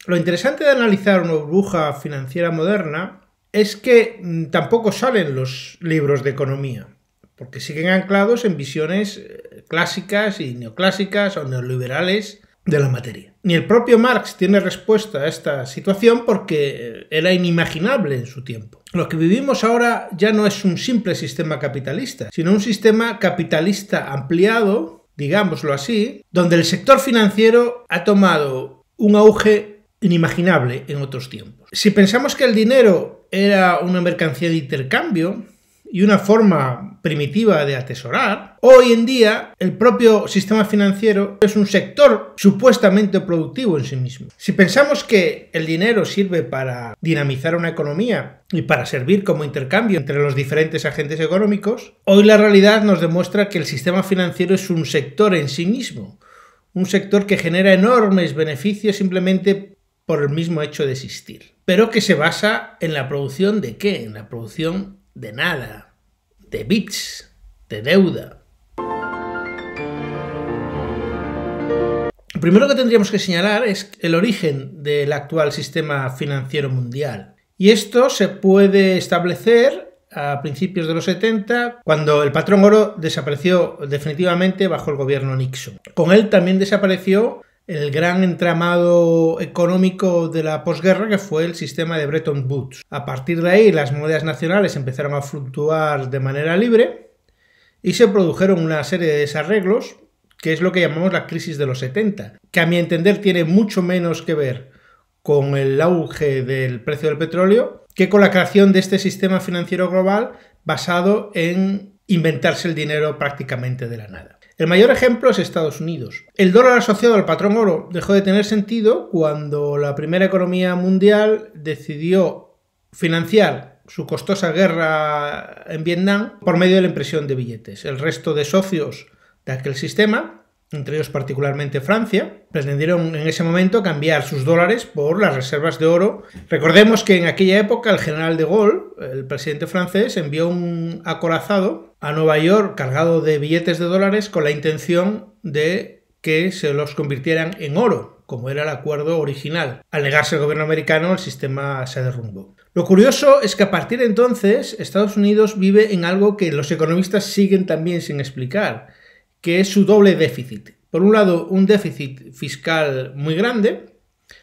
Lo interesante de analizar una burbuja financiera moderna es que tampoco salen los libros de economía, porque siguen anclados en visiones clásicas y neoclásicas o neoliberales de la materia. Ni el propio Marx tiene respuesta a esta situación porque era inimaginable en su tiempo. Lo que vivimos ahora ya no es un simple sistema capitalista, sino un sistema capitalista ampliado, digámoslo así, donde el sector financiero ha tomado un auge inimaginable en otros tiempos. Si pensamos que el dinero era una mercancía de intercambio y una forma primitiva de atesorar, hoy en día el propio sistema financiero es un sector supuestamente productivo en sí mismo. Si pensamos que el dinero sirve para dinamizar una economía y para servir como intercambio entre los diferentes agentes económicos, hoy la realidad nos demuestra que el sistema financiero es un sector en sí mismo, un sector que genera enormes beneficios simplemente por el mismo hecho de existir, pero que se basa en la producción ¿de qué? En la producción de nada, de bits, de deuda. Lo primero que tendríamos que señalar es el origen del actual sistema financiero mundial. Y esto se puede establecer a principios de los 70, cuando el patrón oro desapareció definitivamente bajo el gobierno Nixon. Con él también desapareció el gran entramado económico de la posguerra, que fue el sistema de Bretton Woods. A partir de ahí, las monedas nacionales empezaron a fluctuar de manera libre y se produjeron una serie de desarreglos, que es lo que llamamos la crisis de los 70, que a mi entender tiene mucho menos que ver con el auge del precio del petróleo que con la creación de este sistema financiero global basado en inventarse el dinero prácticamente de la nada. El mayor ejemplo es Estados Unidos. El dólar asociado al patrón oro dejó de tener sentido cuando la primera economía mundial decidió financiar su costosa guerra en Vietnam por medio de la impresión de billetes. El resto de socios de aquel sistema, entre ellos particularmente Francia, pretendieron en ese momento cambiar sus dólares por las reservas de oro. Recordemos que en aquella época el general de Gaulle, el presidente francés, envió un acorazado a Nueva York cargado de billetes de dólares con la intención de que se los convirtieran en oro, como era el acuerdo original. Al negarse el gobierno americano, el sistema se derrumbó. Lo curioso es que a partir de entonces Estados Unidos vive en algo que los economistas siguen también sin explicar, que es su doble déficit. Por un lado, un déficit fiscal muy grande,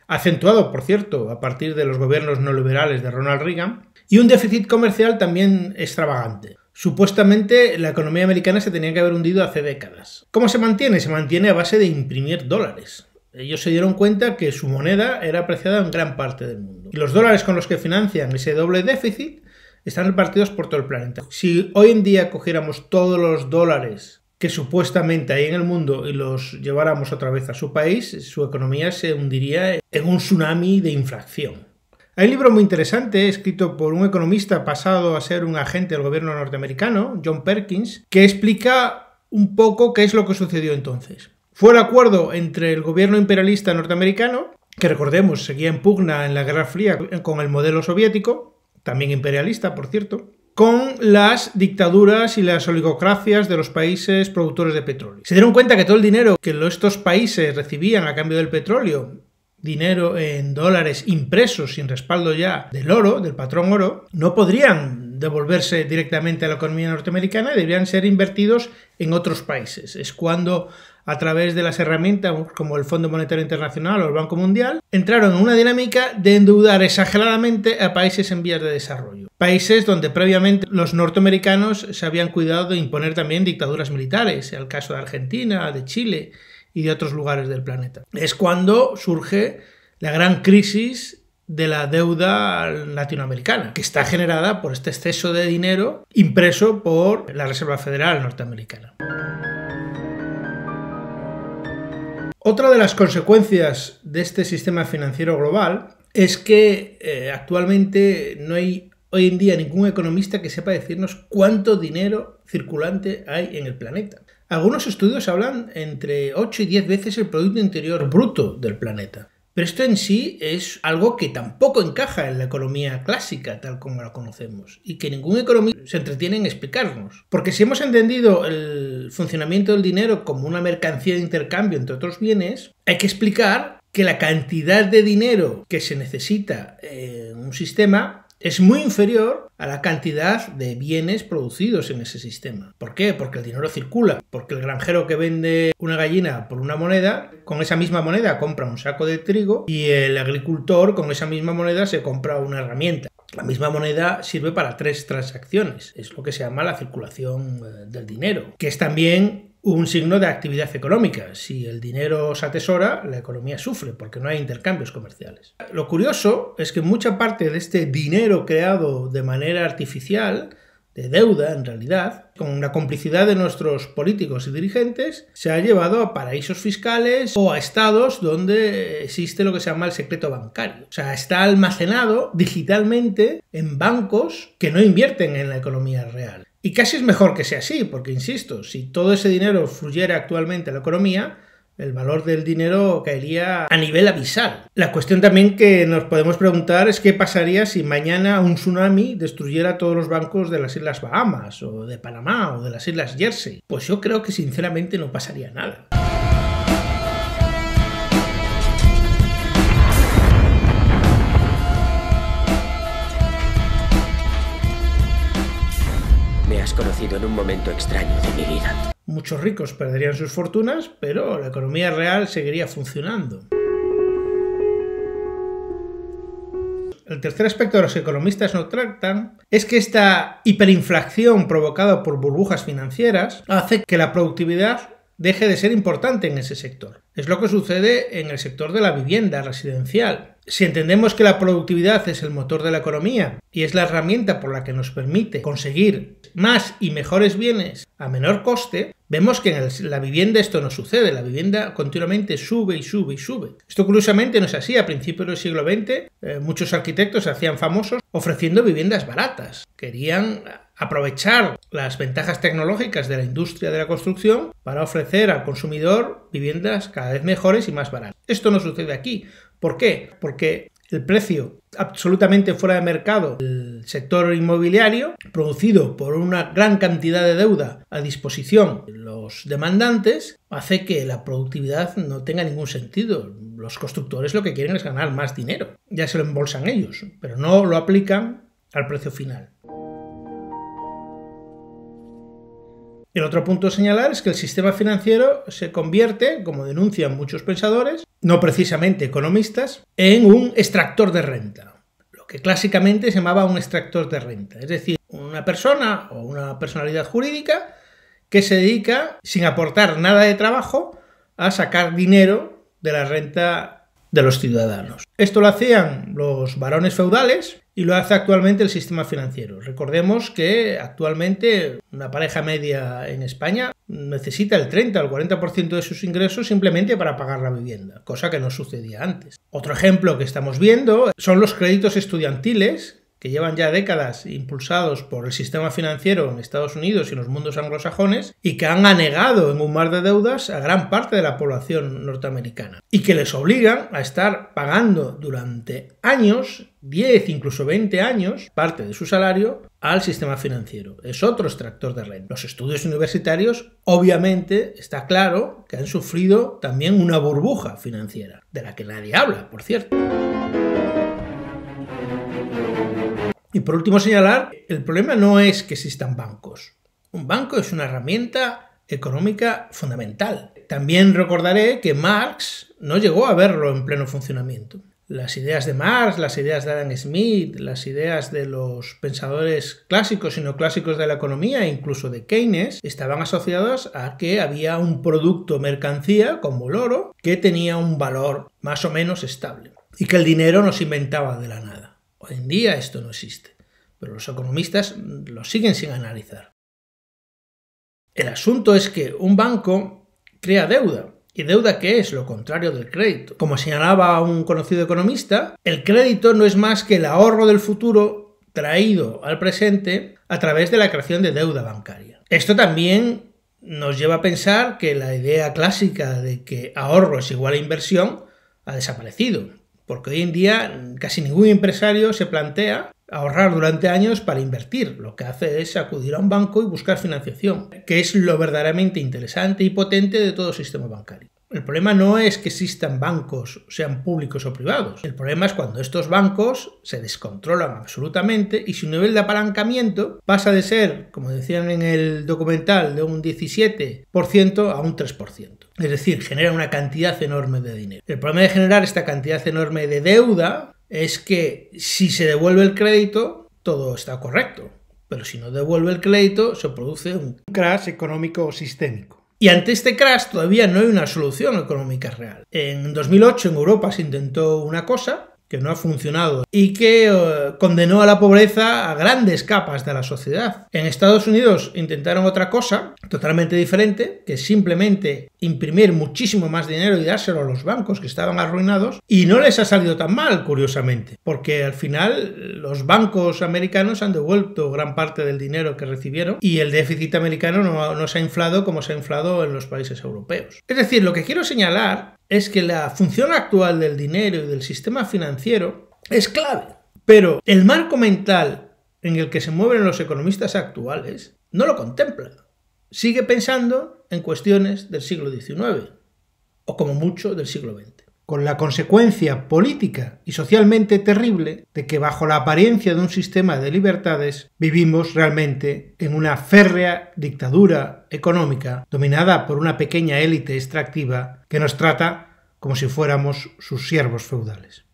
acentuado, por cierto, a partir de los gobiernos neoliberales de Ronald Reagan, y un déficit comercial también extravagante. Supuestamente la economía americana se tenía que haber hundido hace décadas. ¿Cómo se mantiene? Se mantiene a base de imprimir dólares. Ellos se dieron cuenta que su moneda era apreciada en gran parte del mundo. Y los dólares con los que financian ese doble déficit están repartidos por todo el planeta. Si hoy en día cogiéramos todos los dólares que supuestamente hay en el mundo y los lleváramos otra vez a su país, su economía se hundiría en un tsunami de inflación. Hay un libro muy interesante escrito por un economista pasado a ser un agente del gobierno norteamericano, John Perkins, que explica un poco qué es lo que sucedió entonces. Fue el acuerdo entre el gobierno imperialista norteamericano, que recordemos seguía en pugna en la Guerra Fría con el modelo soviético, también imperialista por cierto, con las dictaduras y las oligocracias de los países productores de petróleo. Se dieron cuenta que todo el dinero que estos países recibían a cambio del petróleo, dinero en dólares impresos sin respaldo ya del oro, del patrón oro, no podrían devolverse directamente a la economía norteamericana y deberían ser invertidos en otros países. Es cuando, a través de las herramientas como el Fondo Monetario Internacional o el Banco Mundial, entraron en una dinámica de endeudar exageradamente a países en vías de desarrollo. Países donde previamente los norteamericanos se habían cuidado de imponer también dictaduras militares, el caso de Argentina, de Chile y de otros lugares del planeta. Es cuando surge la gran crisis de la deuda latinoamericana, que está generada por este exceso de dinero impreso por la Reserva Federal norteamericana. Otra de las consecuencias de este sistema financiero global es que actualmente no hay hoy en día ningún economista que sepa decirnos cuánto dinero circulante hay en el planeta. Algunos estudios hablan entre 8 y 10 veces el Producto Interior Bruto del planeta. Pero esto en sí es algo que tampoco encaja en la economía clásica tal como la conocemos y que ningún economista se entretiene en explicarnos. Porque si hemos entendido el funcionamiento del dinero como una mercancía de intercambio entre otros bienes, hay que explicar que la cantidad de dinero que se necesita en un sistema es muy inferior a la cantidad de bienes producidos en ese sistema. ¿Por qué? Porque el dinero circula, porque el granjero que vende una gallina por una moneda, con esa misma moneda compra un saco de trigo y el agricultor con esa misma moneda se compra una herramienta. La misma moneda sirve para 3 transacciones, es lo que se llama la circulación del dinero, que es también un signo de actividad económica. Si el dinero se atesora, la economía sufre porque no hay intercambios comerciales. Lo curioso es que mucha parte de este dinero creado de manera artificial, de deuda en realidad, con la complicidad de nuestros políticos y dirigentes, se ha llevado a paraísos fiscales o a estados donde existe lo que se llama el secreto bancario. O sea, está almacenado digitalmente en bancos que no invierten en la economía real. Y casi es mejor que sea así, porque, insisto, si todo ese dinero fluyera actualmente a la economía, el valor del dinero caería a nivel abisal. La cuestión también que nos podemos preguntar es qué pasaría si mañana un tsunami destruyera todos los bancos de las Islas Bahamas, o de Panamá, o de las Islas Jersey. Pues yo creo que sinceramente no pasaría nada. Me has conocido en un momento extraño de mi vida. Muchos ricos perderían sus fortunas, pero la economía real seguiría funcionando. El tercer aspecto que los economistas no tratan es que esta hiperinflación provocada por burbujas financieras hace que la productividad deje de ser importante en ese sector. Es lo que sucede en el sector de la vivienda residencial. Si entendemos que la productividad es el motor de la economía y es la herramienta por la que nos permite conseguir más y mejores bienes a menor coste, vemos que en la vivienda esto no sucede. La vivienda continuamente sube y sube y sube. Esto curiosamente no es así. A principios del siglo XX muchos arquitectos se hacían famosos ofreciendo viviendas baratas. Querían aprovechar las ventajas tecnológicas de la industria de la construcción para ofrecer al consumidor viviendas cada vez mejores y más baratas. Esto no sucede aquí. ¿Por qué? Porque el precio absolutamente fuera de mercado del sector inmobiliario, producido por una gran cantidad de deuda a disposición de los demandantes, hace que la productividad no tenga ningún sentido. Los constructores lo que quieren es ganar más dinero. Ya se lo embolsan ellos, pero no lo aplican al precio final. El otro punto a señalar es que el sistema financiero se convierte, como denuncian muchos pensadores, no precisamente economistas, en un extractor de renta. Lo que clásicamente se llamaba un extractor de renta. Es decir, una persona o una personalidad jurídica que se dedica, sin aportar nada de trabajo, a sacar dinero de la renta de los ciudadanos. Esto lo hacían los barones feudales y lo hace actualmente el sistema financiero. Recordemos que actualmente una pareja media en España necesita el 30 o el 40% de sus ingresos simplemente para pagar la vivienda, cosa que no sucedía antes. Otro ejemplo que estamos viendo son los créditos estudiantiles, que llevan ya décadas impulsados por el sistema financiero en Estados Unidos y en los mundos anglosajones y que han anegado en un mar de deudas a gran parte de la población norteamericana y que les obligan a estar pagando durante años, 10, incluso 20 años, parte de su salario al sistema financiero. Es otro extractor de renta. Los estudios universitarios, obviamente, está claro que han sufrido también una burbuja financiera, de la que nadie habla, por cierto. Y por último señalar, el problema no es que existan bancos. Un banco es una herramienta económica fundamental. También recordaré que Marx no llegó a verlo en pleno funcionamiento. Las ideas de Marx, las ideas de Adam Smith, las ideas de los pensadores clásicos y no clásicos de la economía, incluso de Keynes, estaban asociadas a que había un producto mercancía, como el oro, que tenía un valor más o menos estable y que el dinero no se inventaba de la nada. Hoy en día esto no existe, pero los economistas lo siguen sin analizar. El asunto es que un banco crea deuda. ¿Y deuda qué es? Lo contrario del crédito. Como señalaba un conocido economista, el crédito no es más que el ahorro del futuro traído al presente a través de la creación de deuda bancaria. Esto también nos lleva a pensar que la idea clásica de que ahorro es igual a inversión ha desaparecido. Porque hoy en día casi ningún empresario se plantea ahorrar durante años para invertir. Lo que hace es acudir a un banco y buscar financiación, que es lo verdaderamente interesante y potente de todo sistema bancario. El problema no es que existan bancos, sean públicos o privados. El problema es cuando estos bancos se descontrolan absolutamente y su nivel de apalancamiento pasa de ser, como decían en el documental, de un 17% a un 3%. Es decir, genera una cantidad enorme de dinero. El problema de generar esta cantidad enorme de deuda es que si se devuelve el crédito, todo está correcto. Pero si no devuelve el crédito, se produce un crash económico sistémico. Y ante este crash todavía no hay una solución económica real. En 2008 en Europa se intentó una cosa que no ha funcionado y que condenó a la pobreza a grandes capas de la sociedad. En Estados Unidos intentaron otra cosa totalmente diferente, que es simplemente imprimir muchísimo más dinero y dárselo a los bancos que estaban arruinados, y no les ha salido tan mal, curiosamente, porque al final los bancos americanos han devuelto gran parte del dinero que recibieron y el déficit americano no se ha inflado como se ha inflado en los países europeos. Es decir, lo que quiero señalar es que la función actual del dinero y del sistema financiero es clave, pero el marco mental en el que se mueven los economistas actuales no lo contempla. Sigue pensando en cuestiones del siglo XIX, o como mucho del siglo XX, con la consecuencia política y socialmente terrible de que bajo la apariencia de un sistema de libertades vivimos realmente en una férrea dictadura económica dominada por una pequeña élite extractiva que nos trata como si fuéramos sus siervos feudales.